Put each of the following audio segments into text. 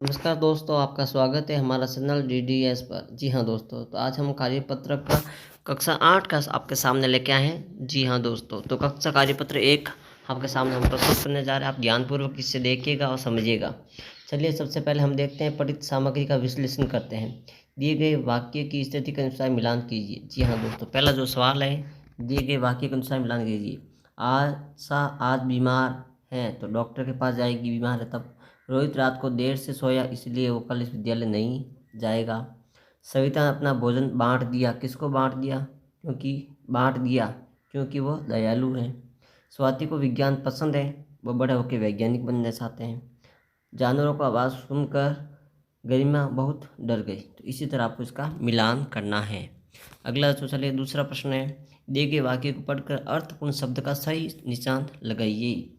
नमस्कार दोस्तों, आपका स्वागत है हमारा चैनल डीडीएस पर। जी हाँ दोस्तों, तो आज हम कार्यपत्र का कक्षा 8 का आपके सामने लेके आए हैं। जी हाँ दोस्तों, तो कक्षा कार्यपत्र 1 आपके सामने हम प्रस्तुत करने जा रहे हैं। आप ध्यानपूर्वक इसे देखिएगा और समझिएगा। चलिए सबसे पहले हम देखते हैं, पठित सामग्री का विश्लेषण करते हैं। दिए गए वाक्य की स्थिति के अनुसार मिलान कीजिए। जी हाँ दोस्तों, पहला जो सवाल है, दिए गए वाक्य के अनुसार मिलान कीजिए। आशा आज बीमार है तो डॉक्टर के पास जाएगी, बीमार है तब। रोहित रात को देर से सोया इसलिए वो कल इस विद्यालय नहीं जाएगा। सविता ने अपना भोजन बांट दिया। किसको बांट दिया? क्योंकि वो दयालु है। स्वाति को विज्ञान पसंद है, वो बड़े होकर वैज्ञानिक बनना चाहते हैं। जानवरों को आवाज़ सुनकर गरिमा बहुत डर गई। तो इसी तरह आपको इसका मिलान करना है। अगला तो चलिए दूसरा प्रश्न है, दिए गए वाक्य को पढ़कर अर्थपूर्ण शब्द का सही निशान लगाइए।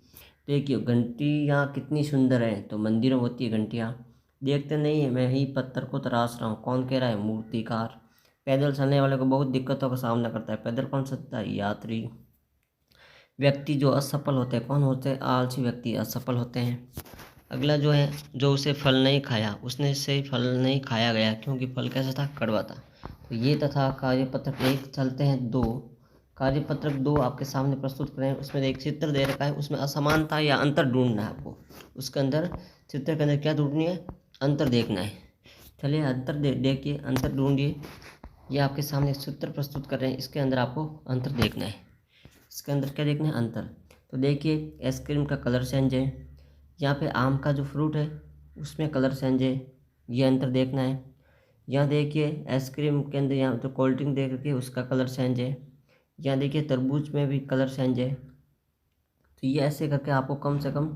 देखिए, घंटियाँ कितनी सुंदर हैं, तो मंदिरों में होती है घंटियाँ। देखते नहीं है, मैं ही पत्थर को तराश रहा हूँ, कौन कह रहा है? मूर्तिकार। पैदल चलने वाले को बहुत दिक्कतों का सामना करता है, पैदल कौन सकता है? यात्री। व्यक्ति जो असफल होते हैं कौन होते हैं? आलसी व्यक्ति असफल होते हैं। अगला जो है, जो उसे फल नहीं खाया, उसने से फल नहीं खाया गया क्योंकि फल कैसा था? कड़वा था। तो ये तथा कार्यपत्रक 1। चलते हैं 2। कार्यपत्रक 2 आपके सामने प्रस्तुत करें। उसमें एक चित्र दे रखा है, उसमें असमानता या अंतर ढूंढना है आपको। उसके अंदर चित्र के अंदर क्या ढूंढनी है? अंतर देखना है। चलिए अंतर देखिए, अंतर ढूंढिए। ये आपके सामने एक चित्र प्रस्तुत कर रहे हैं, इसके अंदर आपको अंतर देखना है। इसके अंदर क्या देखना है? अंतर। तो देखिए, आइसक्रीम का कलर चेंज है, यहाँ पे आम का जो फ्रूट है उसमें कलर चेंज है, ये अंतर देखना है। यहाँ देखिए आइसक्रीम के अंदर यहाँ तो कोल्ड ड्रिंक देख रखी है, उसका कलर चेंज है। यहाँ देखिए तरबूज में भी कलर चेंज है। तो ये ऐसे करके आपको कम से कम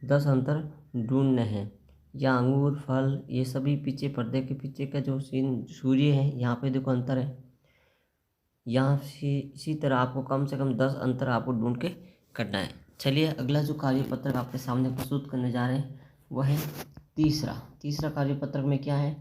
10 अंतर ढूंढने हैं। या अंगूर, फल, ये सभी पीछे पर्दे के पीछे का जो सीन सूर्य है, यहाँ पे देखो अंतर है। यहाँ इसी तरह आपको कम से कम 10 अंतर आपको ढूंढ के करना है। चलिए अगला जो कार्यपत्रक आपके सामने प्रस्तुत करने जा रहे हैं वह है तीसरा कार्यपत्रक में क्या है?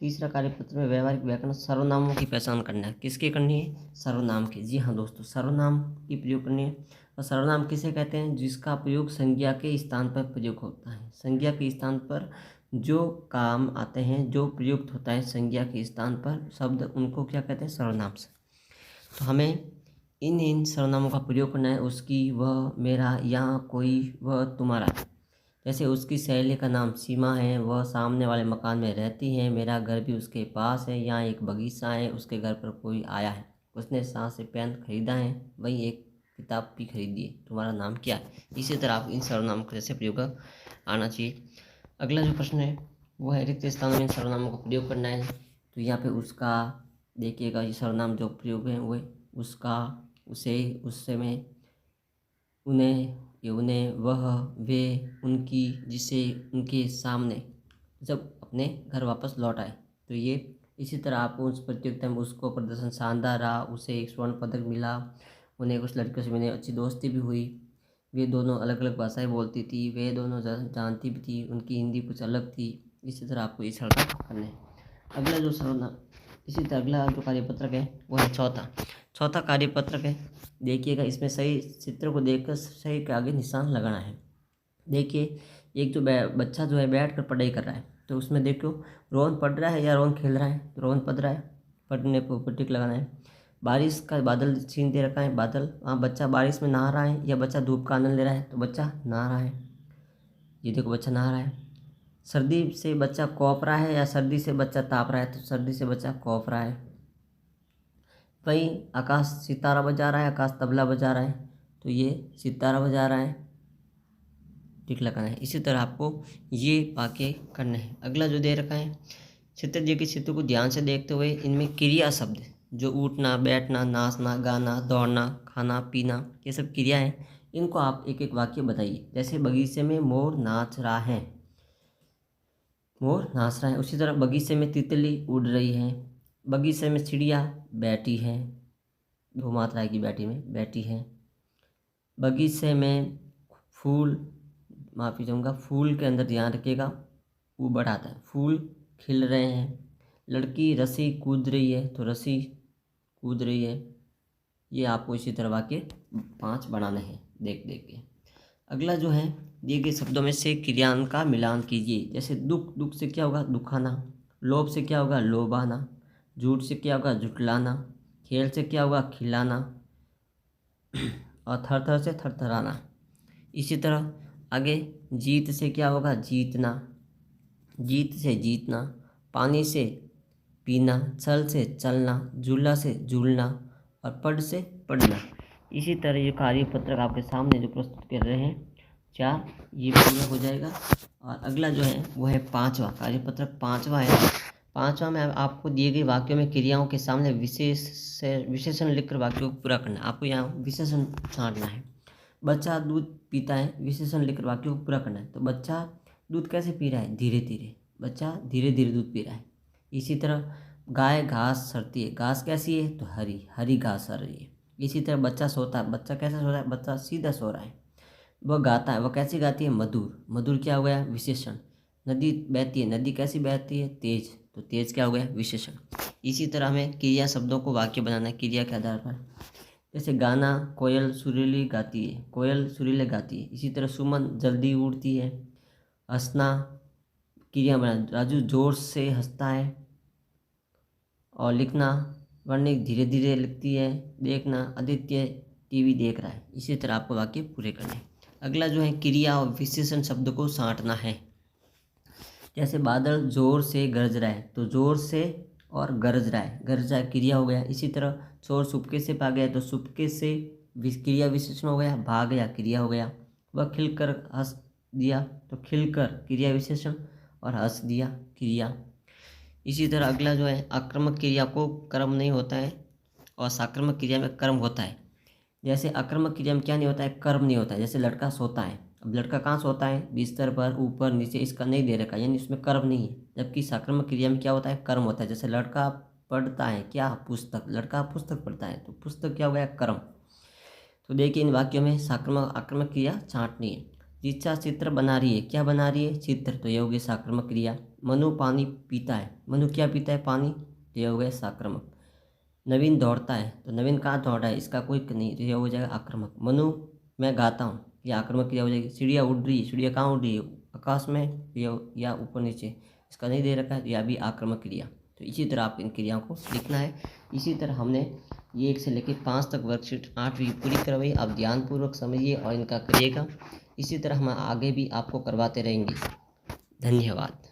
तीसरा कार्यपत्र में व्यवहारिक व्याकरण सर्वनामों की पहचान करना है। किसकी करनी है? सर्वनाम की। जी हाँ दोस्तों, सर्वनाम की प्रयोग करनी है। और सर्वनाम किसे कहते हैं? जिसका प्रयोग संज्ञा के स्थान पर प्रयोग होता है। संज्ञा के स्थान पर जो काम आते हैं, जो प्रयुक्त होता है संज्ञा के स्थान पर शब्द, उनको क्या कहते हैं? सर्वनाम से। तो हमें इन सर्वनामों का प्रयोग करना है। उसकी, वह, मेरा, यहाँ, कोई, वह, तुम्हारा। जैसे उसकी सहेली का नाम सीमा है, वह सामने वाले मकान में रहती है, मेरा घर भी उसके पास है, यहाँ एक बगीचा है, उसके घर पर कोई आया है, उसने सांस से पेन खरीदा है, वही एक किताब भी खरीदी है, तुम्हारा नाम क्या है? इसी तरह आप इन सर्वनामों का जैसे प्रयोग आना चाहिए। अगला जो प्रश्न है वो है, रिक्त स्थानों में इन सर्वनामों का प्रयोग करना है। तो यहाँ पे उसका देखिएगा, ये सर्वनाम जो प्रयोग है वो उसका, उसे, उससे में, उन्हें, ये उन्हें, वह, वे, उनकी, जिसे, उनके सामने, जब अपने घर वापस लौट आए। तो ये इसी तरह आपको उस प्रतियोगिता में उसको प्रदर्शन शानदार रहा, उसे एक स्वर्ण पदक मिला, उन्हें कुछ लड़कियों से मिले, अच्छी दोस्ती भी हुई, वे दोनों अलग अलग भाषाएं बोलती थी, वे दोनों जानती भी थी, उनकी हिंदी कुछ अलग थी। इसी तरह आपको ये सड़का करना है। अगला जो सर्वनाम, इसी तरह अगला जो कार्यपत्रक है वो है चौथा कार्यपत्रक है। देखिएगा, इसमें सही चित्र को देखकर सही के आगे निशान लगाना है। देखिए, एक जो बच्चा जो है बैठ कर पढ़ाई कर रहा है, तो उसमें देखो रोहन पढ़ रहा है या रोहन खेल रहा है? तो रोहन पढ़ रहा है, पढ़ने पर ऊपर टिक लगाना है। बारिश का बादल छीन दे रखा है, बादल, वहाँ बच्चा बारिश में नहा रहा है या बच्चा धूप का आनंद ले रहा है? तो बच्चा नहा रहा है, ये देखो बच्चा नहा रहा है। सर्दी से बच्चा कौप रहा है या सर्दी से बच्चा ताप रहा है? तो सर्दी से बच्चा कौप रहा है। वहीं आकाश सितारा बजा रहा है, आकाश तबला बजा रहा है, तो ये सितारा बजा रहा है, टिक लगाना है। इसी तरह आपको ये वाक्य करना है। अगला जो दे रखा है, चित्र दिए गए चित्र को ध्यान से देखते हुए इनमें क्रिया शब्द जो उठना, बैठना, नाचना, गाना, दौड़ना, खाना, पीना, ये सब क्रिया हैं, इनको आप एक एक वाक्य बताइए। जैसे बगीचे में मोर नाच रहा है, मोर नाच रहा है। उसी तरह बगीचे में तितली उड़ रही है, बगीचे में चिड़िया बैठी है, दो मात्रा है कि बैठी में, बैठी है। बगीचे में फूल, माफ़ी चाहूँगा, फूल के अंदर ध्यान रखिएगा, वो बढ़ाता है, फूल खिल रहे हैं। लड़की रस्सी कूद रही है, तो रस्सी कूद रही है। ये आपको इसी तरह वाक्य 5 बनाने हैं देख देख के। अगला जो है, दिए गए शब्दों में से क्रियाओं का मिलान कीजिए। जैसे दुख, दुख से क्या होगा? दुखाना। लोभ से क्या होगा? लोभाना। झूठ से क्या होगा? झुठलाना। खेल से क्या होगा? खिलाना। और थर थर से थरथराना। इसी तरह आगे, जीत से क्या होगा? जीतना। जीत से जीतना। पानी से पीना। चल से चलना। झूला से झूलना। और पढ़ से पढ़ना। इसी तरह ये कार्यपत्रक आपके सामने जो प्रस्तुत कर रहे हैं 4, ये पूरा हो जाएगा। और अगला जो है वो है 5वां कार्यपत्रक। 5वां है, 5वां में आपको दिए गए वाक्यों में क्रियाओं के सामने विशेषण लिखकर वाक्यों को पूरा करना है। आपको यहाँ विशेषण छांटना है। बच्चा दूध पीता है, विशेषण लिखकर वाक्यों को पूरा करना है। तो बच्चा दूध कैसे पी रहा है? धीरे धीरे। बच्चा धीरे धीरे दूध पी रहा है। इसी तरह गाय घास चरती है, घास कैसी है? तो हरी, हरी घास चर रही है। इसी तरह बच्चा सोता है, बच्चा कैसे सो रहा है? बच्चा सीधा सो रहा है। वह गाता है, वह कैसी गाती है? मधुर, मधुर क्या हो गया? विशेषण। नदी बहती है, नदी कैसी बहती है? तेज, तो तेज क्या हो गया? विशेषण। इसी तरह हमें क्रिया शब्दों को वाक्य बनाना है क्रिया के आधार पर। जैसे गाना, कोयल सुरीली गाती है, कोयल सुरीले गाती है। इसी तरह सुमन जल्दी उड़ती है। हंसना, क्रिया बना, राजू जोर से हंसता है। और लिखना, वर्णिक धीरे धीरे लिखती है। देखना, आदित्य टीवी देख रहा है। इसी तरह आपको वाक्य पूरे करने हैं। अगला जो है, क्रिया और विशेषण शब्द को छांटना है। जैसे बादल जोर से गरज रहा है, तो जोर से और गरज रहा है, गरज रहा है क्रिया हो गया। इसी तरह चोर चुपके से भाग गया, तो चुपके से क्रिया विशेषण हो गया। भाग गया क्रिया हो गया। वह खिलकर हंस दिया, तो खिलकर क्रिया विशेषण और हंस दिया क्रिया। इसी तरह अगला जो है, आक्रामक क्रिया को कर्म नहीं होता है और साक्रामक क्रिया में कर्म होता है। जैसे आक्रामक क्रिया में क्या नहीं होता है? कर्म नहीं होता है। जैसे लड़का सोता है, अब लड़का कहाँ सोता है? बिस्तर पर, ऊपर नीचे, इसका नहीं दे रखा, यानी इसमें कर्म नहीं है। जबकि साक्रामक क्रिया में क्या होता है? कर्म होता है। जैसे लड़का पढ़ता है क्या? पुस्तक, लड़का पुस्तक पढ़ता है, तो पुस्तक क्या हो गया? कर्म। तो देखिए इन वाक्यों में साक्रामक आक्रामक क्रिया छांटनी है। ऋचा चित्र बना रही है, क्या बना रही है? चित्र, तो ये हो गया साक्रामक क्रिया। मनु पानी पीता है, मनु क्या पीता है? पानी, तो ये हो गया साक्रामक। नवीन दौड़ता है, तो नवीन कहाँ दौड़ रहा है? इसका कोई नहीं, तो यह हो जाएगा आक्रामक। मनु मैं गाता हूँ, यह आक्रामक क्रिया हो जाएगी। चिड़िया उड़ रही है, चिड़िया कहाँ उड़ रही है? आकाश में या ऊपर नीचे, इसका नहीं दे रखा है, यह भी आक्रामक क्रिया। तो इसी तरह आप इन क्रियाओं को लिखना है। इसी तरह हमने ये 1 से लेकर 5 तक वर्कशीट 8वीं पूरी करवाई। आप ध्यानपूर्वक समझिए और इनका करिएगा। इसी तरह हम आगे भी आपको करवाते रहेंगे। धन्यवाद।